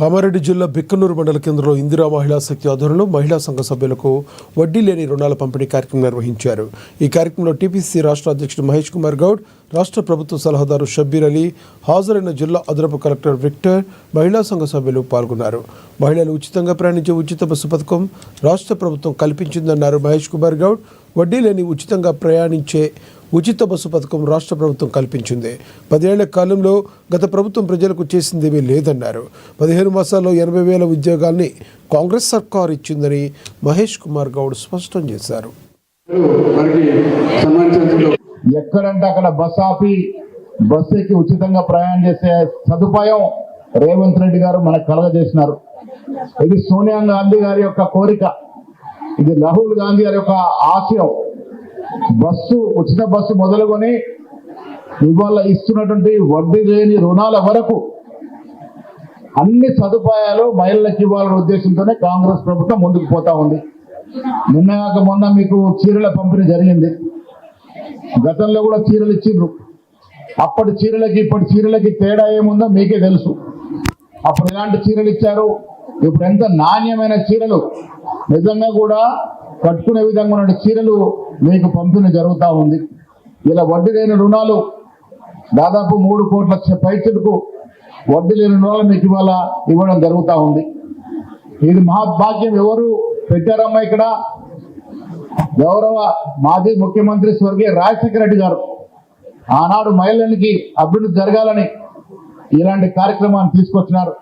కామారెడ్డి జిల్లా బిక్కనూరు మండల కేంద్రంలో ఇందిరా మహిళా శక్తి ఆధ్వర్యంలో మహిళా సంఘ సభ్యులకు వడ్డీ లేని రుణాల పంపిణీ కార్యక్రమం నిర్వహించారు. ఈ కార్యక్రమంలో టీపీసీ రాష్ట్ర అధ్యక్షుడు మహేష్ కుమార్ గౌడ్, రాష్ట్ర ప్రభుత్వ సలహాదారు షబ్బీర్ అలీ, హాజరైన జిల్లా అదనపు కలెక్టర్ విక్టర్, మహిళా సంఘ సభ్యులు పాల్గొన్నారు. మహిళలు ఉచితంగా ప్రయాణించే ఉచిత బస్సు పథకం రాష్ట్ర ప్రభుత్వం కల్పించిందన్నారు మహేష్ కుమార్ గౌడ్. వడ్డీ లేని ఉచితంగా ప్రయాణించే ఉచిత బస్సు పథకం రాష్ట్ర ప్రభుత్వం కల్పించింది. 10 ఏళ్ల కాలంలో గత ప్రభుత్వం ప్రజలకు చేసిందేమీ లేదన్నారు. 15 మాసాల్లో 80,000 ఉద్యోగాల్ని కాంగ్రెస్ సర్కార్ ఇచ్చిందని మహేష్ కుమార్ గౌడ్ స్పష్టం చేశారు. ఎక్కడంటే అక్కడ బస్ ఆపి బస్సు ఎక్కి ఉచితంగా ప్రయాణం చేసే సదుపాయం రేవంత్ రెడ్డి గారు మనకు కలగజేసినారు. ఇది సోనియా గాంధీ గారి యొక్క కోరిక, ఇది రాహుల్ గాంధీ గారి యొక్క ఆశయం. ఉచిత బస్సు మొదలుకొని ఇవాళ ఇస్తున్నటువంటి వడ్డీ లేని రుణాల వరకు అన్ని సదుపాయాలు మహిళలకు ఇవ్వాలనే ఉద్దేశంతోనే కాంగ్రెస్ ప్రభుత్వం ముందుకు పోతా ఉంది. మొన్న మీకు చీరల పంపిణీ జరిగింది. గతంలో కూడా చీరలు ఇచ్చిండ్రు. అప్పటి చీరలకి ఇప్పటి చీరలకి తేడా ఏముందో మీకే తెలుసు. అప్పుడు ఎలాంటి చీరలు ఇచ్చారు, ఇప్పుడు ఎంత నాణ్యమైన చీరలు, నిజంగా కూడా కట్టుకునే విధంగా ఉన్న చీరలు మీకు పంపిణీ జరుగుతూ ఉంది. ఇలా వడ్డీ లేని రుణాలు దాదాపు 3 కోట్ల పైసలకు వడ్డీ లేని రుణాలు మీకు ఇవ్వడం జరుగుతూ ఉంది. ఇది మహాభాగ్యం. ఎవరు పెట్టారమ్మా ఇక్కడ? గౌరవ మాజీ ముఖ్యమంత్రి స్వర్గీయ రాజశేఖర రెడ్డి గారు ఆనాడు మహిళలకి అభివృద్ధి జరగాలని ఇలాంటి కార్యక్రమాన్ని తీసుకొచ్చినారు.